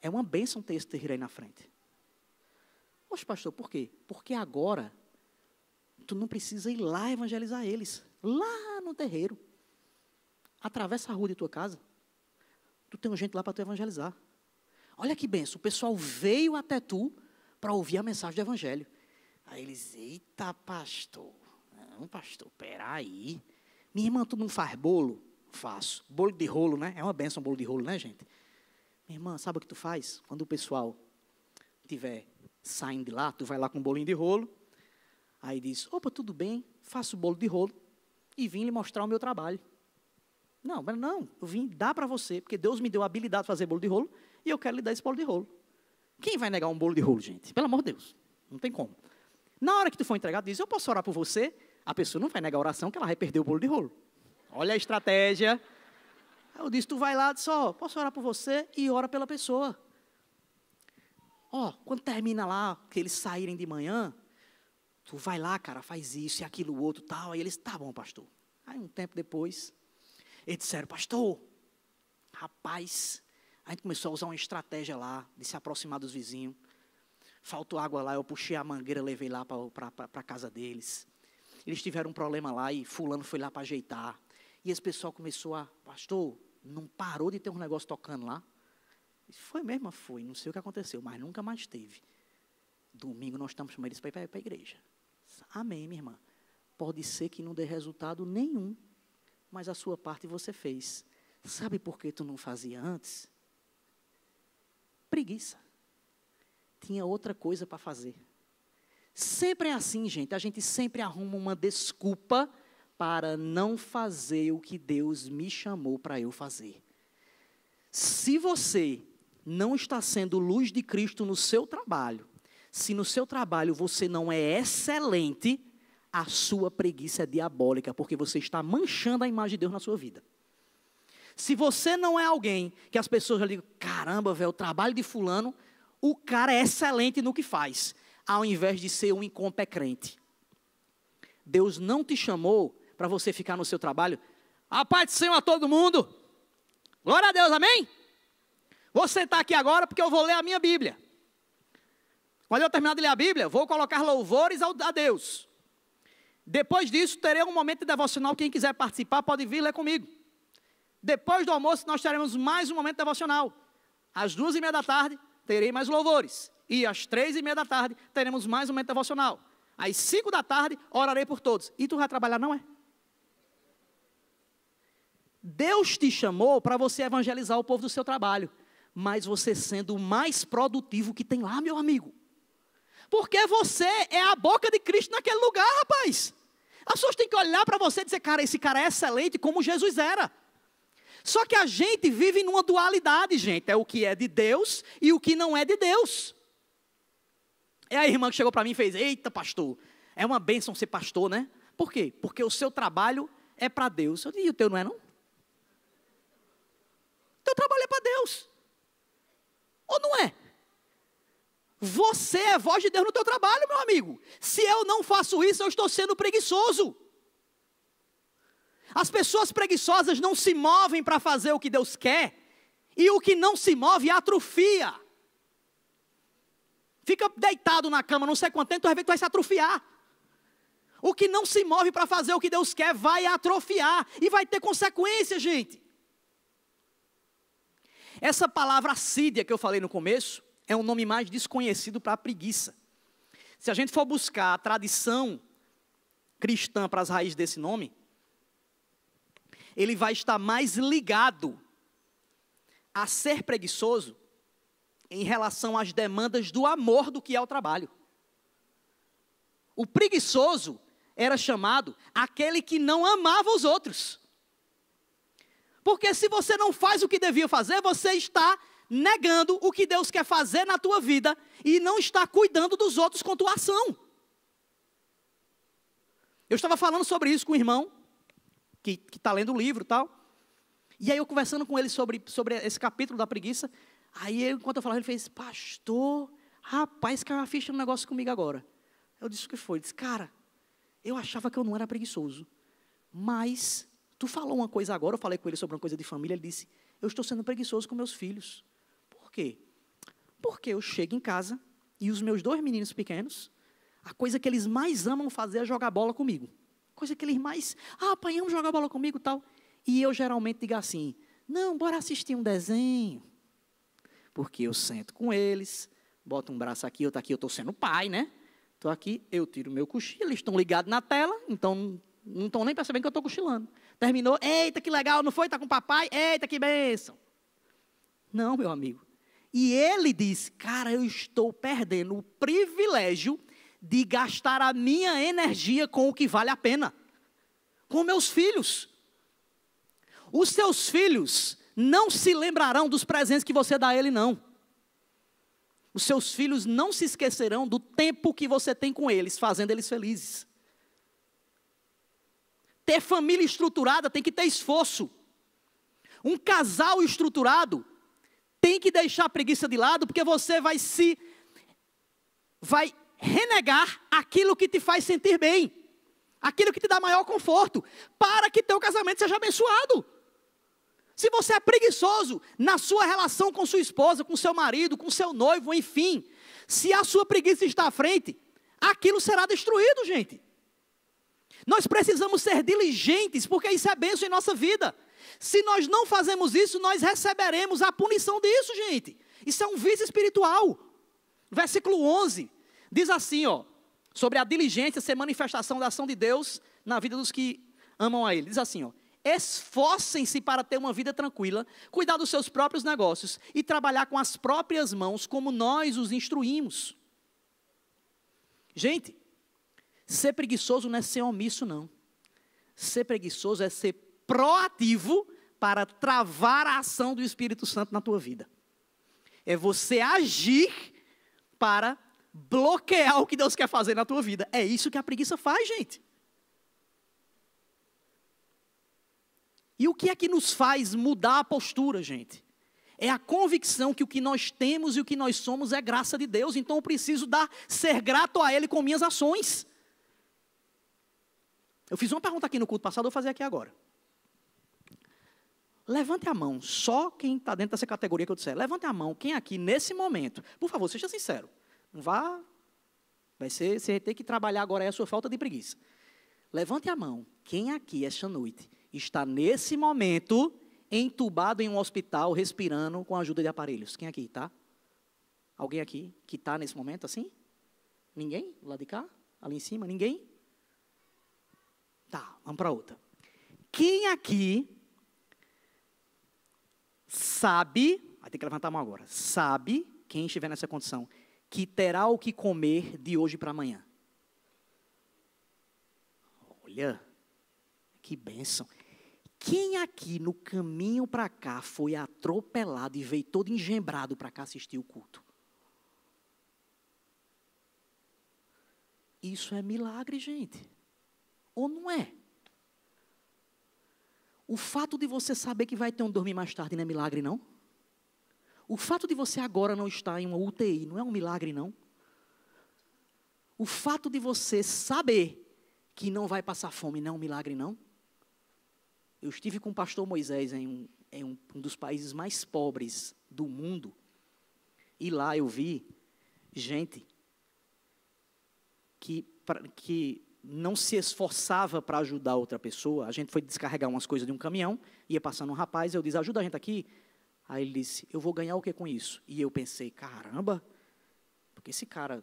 É uma bênção ter esse terreiro aí na frente. Poxa, pastor, por quê? Porque agora, tu não precisa ir lá evangelizar eles. Lá no terreiro. Atravessa a rua de tua casa. Tu tem gente lá para tu evangelizar. Olha que bênção. O pessoal veio até tu para ouvir a mensagem do evangelho. Aí eles, eita, pastor. Não, pastor, peraí. Minha irmã, tu não faz bolo? Faço. Bolo de rolo, né? É uma bênção bolo de rolo, né, gente? Minha irmã, sabe o que tu faz? Quando o pessoal estiver saindo de lá, tu vai lá com um bolinho de rolo, aí diz, opa, tudo bem, faço o bolo de rolo e vim lhe mostrar o meu trabalho. Não, eu vim dar para você, porque Deus me deu a habilidade de fazer bolo de rolo e eu quero lhe dar esse bolo de rolo. Quem vai negar um bolo de rolo, gente? Pelo amor de Deus, não tem como. Na hora que tu for entregar, diz, eu posso orar por você? A pessoa não vai negar a oração, que ela vai perder o bolo de rolo. Olha a estratégia. Eu disse, tu vai lá, diz, posso orar por você? E ora pela pessoa. Quando termina lá, que eles saírem de manhã, tu vai lá, cara, faz isso e aquilo, outro, tal. Aí eles, tá bom, pastor. Aí um tempo depois, eles disseram, pastor, rapaz, A gente começou a usar uma estratégia lá, de se aproximar dos vizinhos. Faltou água lá, eu puxei a mangueira, levei lá para a casa deles. Eles tiveram um problema lá e fulano foi lá para ajeitar. E esse pessoal começou a, pastor, não parou de ter um negócio tocando lá? Foi mesmo? Foi, não sei o que aconteceu, mas nunca mais teve. Domingo nós estamos chamando eles para ir para a igreja. Amém, minha irmã. Pode ser que não dê resultado nenhum, mas a sua parte você fez. Sabe por que tu não fazia antes? Preguiça. Tinha outra coisa para fazer. Sempre é assim, gente. A gente sempre arruma uma desculpa para não fazer o que Deus me chamou para eu fazer. Se você não está sendo luz de Cristo no seu trabalho, se no seu trabalho você não é excelente, a sua preguiça é diabólica, porque você está manchando a imagem de Deus na sua vida. Se você não é alguém que as pessoas já digam, caramba, velho, o trabalho de fulano, o cara é excelente no que faz, ao invés de ser um incompetente. Deus não te chamou para você ficar no seu trabalho, a paz do Senhor a todo mundo, glória a Deus, amém? Vou sentar aqui agora porque eu vou ler a minha Bíblia. Quando eu terminar de ler a Bíblia, vou colocar louvores a Deus. Depois disso, terei um momento de devocional, quem quiser participar pode vir ler comigo. Depois do almoço, nós teremos mais um momento devocional. Às 2:30 da tarde, terei mais louvores. E às 3:30 da tarde, teremos mais um momento devocional. Às 5 da tarde, orarei por todos. E tu vai trabalhar, não é? Deus te chamou para você evangelizar o povo do seu trabalho. Mas você sendo o mais produtivo que tem lá, meu amigo. Porque você é a boca de Cristo naquele lugar, rapaz. As pessoas têm que olhar para você e dizer, cara, esse cara é excelente como Jesus era. Só que a gente vive numa dualidade, gente. É o que é de Deus e o que não é de Deus. É a irmã que chegou para mim e fez, eita pastor, é uma bênção ser pastor, né? Por quê? Porque o seu trabalho é para Deus. Eu disse, e o teu não é não? O teu trabalho é para Deus. Ou não é? Você é voz de Deus no teu trabalho, meu amigo. Se eu não faço isso, eu estou sendo preguiçoso. As pessoas preguiçosas não se movem para fazer o que Deus quer. E o que não se move atrofia. Fica deitado na cama, não sei quanto tempo, tu vai ver que tu vai se atrofiar. O que não se move para fazer o que Deus quer vai atrofiar. E vai ter consequência, gente. Essa palavra assídia que eu falei no começo, é um nome mais desconhecido para a preguiça. Se a gente for buscar a tradição cristã para as raízes desse nome, ele vai estar mais ligado a ser preguiçoso em relação às demandas do amor do que ao trabalho. O preguiçoso era chamado aquele que não amava os outros. Porque se você não faz o que devia fazer, você está negando o que Deus quer fazer na tua vida e não está cuidando dos outros com tua ação. Eu estava falando sobre isso com um irmão que está lendo o livro e tal. E aí eu conversando com ele sobre esse capítulo da preguiça. Aí enquanto eu falava, ele fez, pastor, rapaz, caiu a ficha no negócio comigo agora. Eu disse o que foi? Ele disse, cara, eu achava que eu não era preguiçoso. Mas tu falou uma coisa agora, eu falei com ele sobre uma coisa de família, ele disse, eu estou sendo preguiçoso com meus filhos. Por quê? Porque eu chego em casa e os meus 2 meninos pequenos, a coisa que eles mais amam fazer é jogar bola comigo. Coisa que eles mais, pai, vamos jogar bola comigo e tal. E eu geralmente digo assim, não, bora assistir um desenho. Porque eu sento com eles, boto um braço aqui, outro aqui, eu estou sendo pai, né? Estou aqui, eu tiro o meu cochilo, eles estão ligados na tela, então não estão nem percebendo que eu estou cochilando. Terminou, eita, que legal, não foi? Está com o papai? Eita, que bênção. Não, meu amigo. E ele disse, cara, eu estou perdendo o privilégio de gastar a minha energia com o que vale a pena. Com meus filhos. Os seus filhos não se lembrarão dos presentes que você dá a ele, não. Os seus filhos não se esquecerão do tempo que você tem com eles, fazendo eles felizes. Ter família estruturada tem que ter esforço. Um casal estruturado tem que deixar a preguiça de lado, porque você vai renegar aquilo que te faz sentir bem, aquilo que te dá maior conforto, para que teu casamento seja abençoado. Se você é preguiçoso na sua relação com sua esposa, com seu marido, com seu noivo, enfim, se a sua preguiça está à frente, aquilo será destruído, gente. Nós precisamos ser diligentes, porque isso é bênção em nossa vida. Se nós não fazemos isso, nós receberemos a punição disso, gente. Isso é um vício espiritual. Versículo 11, diz assim, ó, sobre a diligência ser manifestação da ação de Deus na vida dos que amam a Ele. Diz assim, ó, esforcem-se para ter uma vida tranquila, cuidar dos seus próprios negócios e trabalhar com as próprias mãos, como nós os instruímos. Gente, ser preguiçoso não é ser omisso, não. Ser preguiçoso é ser proativo para travar a ação do Espírito Santo na tua vida. É você agir para bloquear o que Deus quer fazer na tua vida. É isso que a preguiça faz, gente. E o que é que nos faz mudar a postura, gente? É a convicção que o que nós temos e o que nós somos é graça de Deus. Então eu preciso ser grato a Ele com minhas ações. Eu fiz uma pergunta aqui no culto passado, vou fazer aqui agora. Levante a mão, só quem está dentro dessa categoria que eu disser. Levante a mão, quem aqui nesse momento, por favor, seja sincero. Não vá, você vai ter que trabalhar agora aí a sua falta de preguiça. Levante a mão, quem aqui esta noite está nesse momento entubado em um hospital, respirando com a ajuda de aparelhos? Quem aqui, tá? Alguém aqui que está nesse momento assim? Ninguém? Do lado de cá? Ali em cima? Ninguém? Tá, vamos para outra. Quem aqui sabe, vai ter que levantar a mão agora, sabe, quem estiver nessa condição, que terá o que comer de hoje para amanhã? Olha, que bênção. Quem aqui no caminho para cá foi atropelado e veio todo engembrado para cá assistir o culto? Isso é milagre, gente. Ou não é? O fato de você saber que vai ter um dormir mais tarde não é milagre, não? O fato de você agora não estar em uma UTI não é um milagre, não? O fato de você saber que não vai passar fome não é um milagre, não? Eu estive com o pastor Moisés em um dos países mais pobres do mundo. E lá eu vi gente que não se esforçava para ajudar outra pessoa. A gente foi descarregar umas coisas de um caminhão, ia passando um rapaz, eu disse, ajuda a gente aqui. Aí ele disse, eu vou ganhar o que com isso? E eu pensei, caramba, porque esse cara,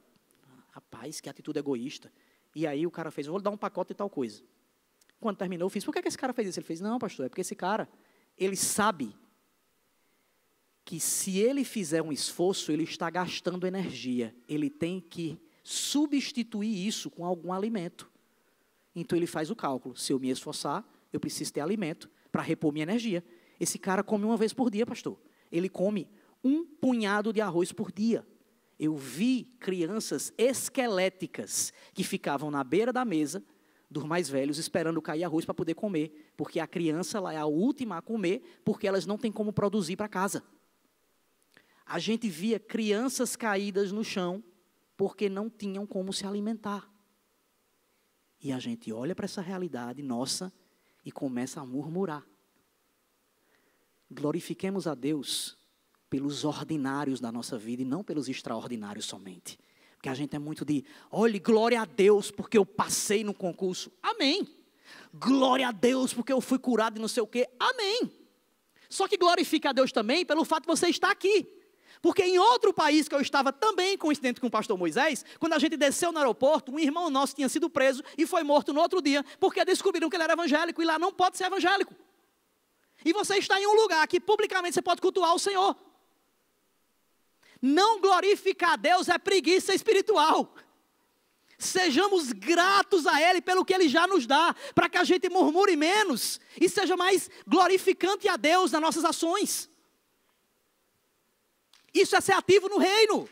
rapaz, que atitude egoísta. E aí o cara fez, vou lhe dar um pacote de tal coisa. Quando terminou, eu fiz, por que esse cara fez isso? Ele fez, não, pastor, é porque esse cara, ele sabe que se ele fizer um esforço, ele está gastando energia. Ele tem que substituir isso com algum alimento. Então ele faz o cálculo, se eu me esforçar, eu preciso ter alimento para repor minha energia. Esse cara come uma vez por dia, pastor. Ele come um punhado de arroz por dia. Eu vi crianças esqueléticas que ficavam na beira da mesa dos mais velhos esperando cair arroz para poder comer, porque a criança lá é a última a comer, porque elas não têm como produzir para casa. A gente via crianças caídas no chão porque não tinham como se alimentar. E a gente olha para essa realidade nossa e começa a murmurar. Glorifiquemos a Deus pelos ordinários da nossa vida e não pelos extraordinários somente. Porque a gente é muito de, olhe, glória a Deus porque eu passei no concurso. Amém. Glória a Deus porque eu fui curado e não sei o quê. Amém. Só que glorifica a Deus também pelo fato de você estar aqui. Porque em outro país que eu estava também coincidente com o pastor Moisés, quando a gente desceu no aeroporto, um irmão nosso tinha sido preso e foi morto no outro dia, porque descobriram que ele era evangélico e lá não pode ser evangélico. E você está em um lugar que publicamente você pode cultuar o Senhor. Não glorificar a Deus é preguiça espiritual. Sejamos gratos a Ele pelo que Ele já nos dá, para que a gente murmure menos e seja mais glorificante a Deus nas nossas ações. Isso é ser ativo no reino.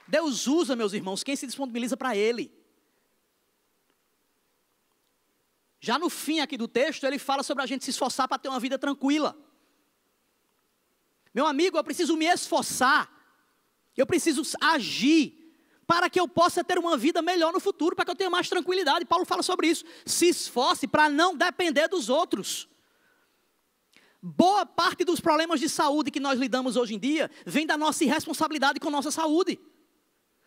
Deus usa, meus irmãos, quem se disponibiliza para Ele. Já no fim aqui do texto, ele fala sobre a gente se esforçar para ter uma vida tranquila. Meu amigo, eu preciso me esforçar. Eu preciso agir para que eu possa ter uma vida melhor no futuro, para que eu tenha mais tranquilidade. Paulo fala sobre isso. Se esforce para não depender dos outros. Boa parte dos problemas de saúde que nós lidamos hoje em dia vem da nossa irresponsabilidade com nossa saúde.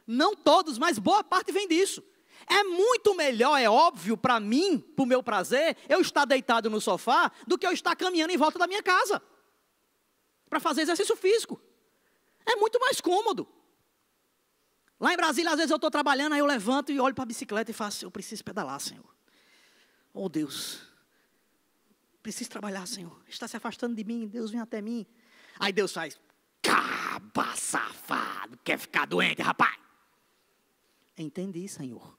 Não todos, mas boa parte vem disso. É muito melhor, é óbvio, para mim, para o meu prazer, eu estar deitado no sofá, do que eu estar caminhando em volta da minha casa, para fazer exercício físico. É muito mais cômodo. Lá em Brasília, às vezes eu estou trabalhando, aí eu levanto e olho para a bicicleta e faço, eu preciso pedalar, Senhor. Oh Deus, preciso trabalhar, Senhor. Está se afastando de mim, Deus vem até mim. Aí Deus faz, caba safado, quer ficar doente, rapaz? Entendi, Senhor.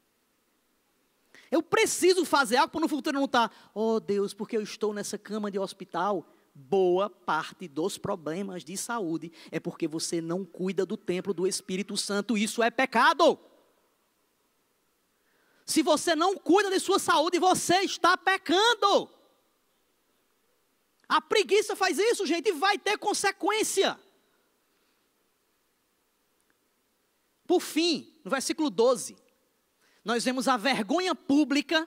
Eu preciso fazer algo para no futuro não estar, oh Deus, porque eu estou nessa cama de hospital. Boa parte dos problemas de saúde é porque você não cuida do templo do Espírito Santo. Isso é pecado. Se você não cuida de sua saúde, você está pecando. A preguiça faz isso, gente, e vai ter consequência. Por fim, no versículo 12, nós vemos a vergonha pública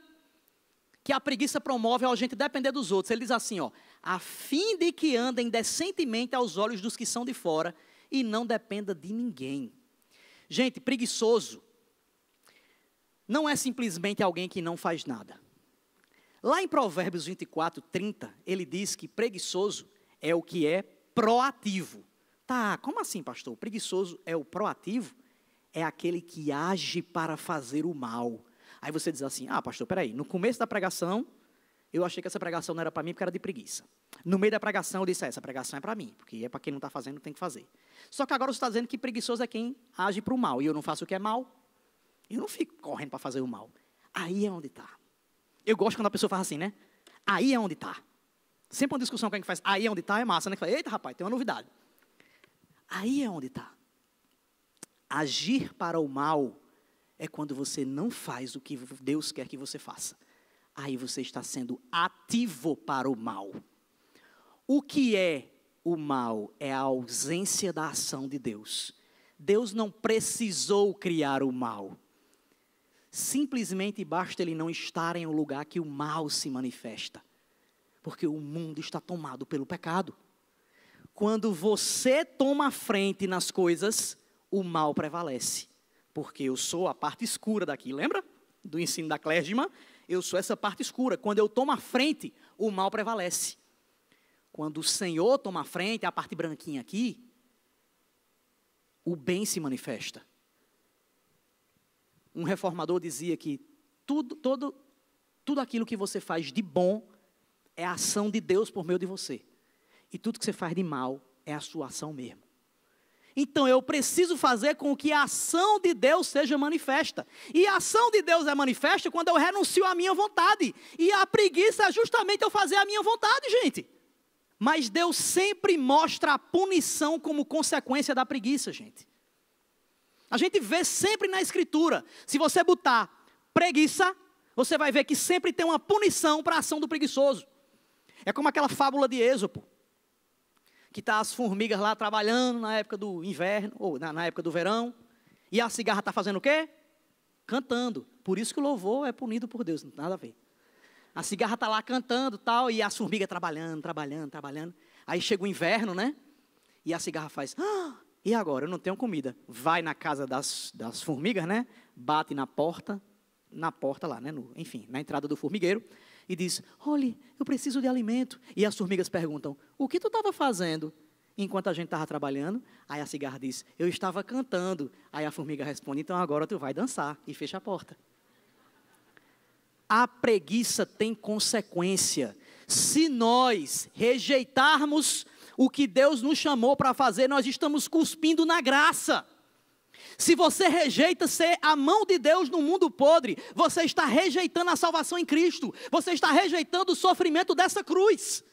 que a preguiça promove ao gente depender dos outros. Ele diz assim, ó, a fim de que andem decentemente aos olhos dos que são de fora e não dependa de ninguém. Gente, preguiçoso não é simplesmente alguém que não faz nada. Lá em Provérbios 24, 30, ele diz que preguiçoso é o que é proativo. Tá, como assim, pastor? Preguiçoso é o proativo? É aquele que age para fazer o mal. Aí você diz assim, pastor, peraí, no começo da pregação, eu achei que essa pregação não era para mim porque era de preguiça. No meio da pregação eu disse, essa pregação é para mim, porque é para quem não está fazendo, tem que fazer. Só que agora você está dizendo que preguiçoso é quem age para o mal, e eu não faço o que é mal, eu não fico correndo para fazer o mal. Aí é onde está. Eu gosto quando a pessoa faz assim, né? Aí é onde está. Sempre uma discussão que a gente faz, aí é onde está, é massa, né? Que fala, eita rapaz, tem uma novidade. Aí é onde está. Agir para o mal é quando você não faz o que Deus quer que você faça. Aí você está sendo ativo para o mal. O que é o mal? É a ausência da ação de Deus. Deus não precisou criar o mal. Simplesmente basta ele não estar em um lugar que o mal se manifesta. Porque o mundo está tomado pelo pecado. Quando você toma a frente nas coisas, o mal prevalece. Porque eu sou a parte escura daqui, lembra? Do ensino da Clérgima, eu sou essa parte escura. Quando eu tomo a frente, o mal prevalece. Quando o Senhor toma a frente, a parte branquinha aqui, o bem se manifesta. Um reformador dizia que tudo aquilo que você faz de bom é a ação de Deus por meio de você. E tudo que você faz de mal é a sua ação mesmo. Então eu preciso fazer com que a ação de Deus seja manifesta. E a ação de Deus é manifesta quando eu renuncio à minha vontade. E a preguiça é justamente eu fazer a minha vontade, gente. Mas Deus sempre mostra a punição como consequência da preguiça, gente. A gente vê sempre na Escritura. Se você botar preguiça, você vai ver que sempre tem uma punição para a ação do preguiçoso. É como aquela fábula de Êxopo. Que está as formigas lá trabalhando na época do inverno, ou na época do verão, e a cigarra está fazendo o quê? Cantando. Por isso que o louvor é punido por Deus, não tem nada a ver. A cigarra está lá cantando tal, e as formigas trabalhando. Aí chega o inverno, né? E a cigarra faz, e agora? Eu não tenho comida. Vai na casa das formigas, né? Bate na porta lá, né? Enfim, na entrada do formigueiro. E diz, olha, eu preciso de alimento. E as formigas perguntam, o que tu estava fazendo enquanto a gente estava trabalhando? Aí a cigarra diz, eu estava cantando. Aí a formiga responde, então agora tu vai dançar. E fecha a porta. A preguiça tem consequência. Se nós rejeitarmos o que Deus nos chamou para fazer, nós estamos cuspindo na graça. Se você rejeita ser a mão de Deus no mundo podre, você está rejeitando a salvação em Cristo. Você está rejeitando o sofrimento dessa cruz.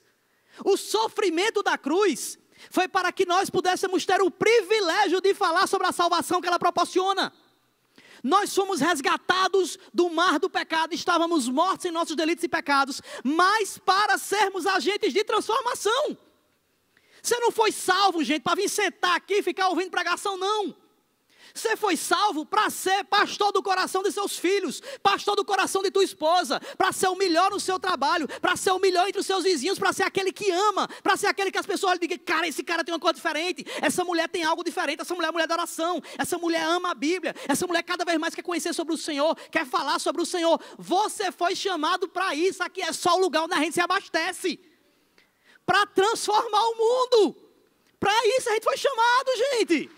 O sofrimento da cruz foi para que nós pudéssemos ter o privilégio de falar sobre a salvação que ela proporciona. Nós fomos resgatados do mar do pecado, estávamos mortos em nossos delitos e pecados, mas para sermos agentes de transformação. Você não foi salvo, gente, para vir sentar aqui e ficar ouvindo pregação, não. Você foi salvo para ser pastor do coração de seus filhos, pastor do coração de tua esposa, para ser o melhor no seu trabalho, para ser o melhor entre os seus vizinhos, para ser aquele que ama, para ser aquele que as pessoas digam, cara, esse cara tem uma coisa diferente, essa mulher tem algo diferente, essa mulher é mulher da oração, essa mulher ama a Bíblia, essa mulher cada vez mais quer conhecer sobre o Senhor, quer falar sobre o Senhor. Você foi chamado para isso. Aqui é só o lugar onde a gente se abastece, para transformar o mundo. Para isso a gente foi chamado, gente.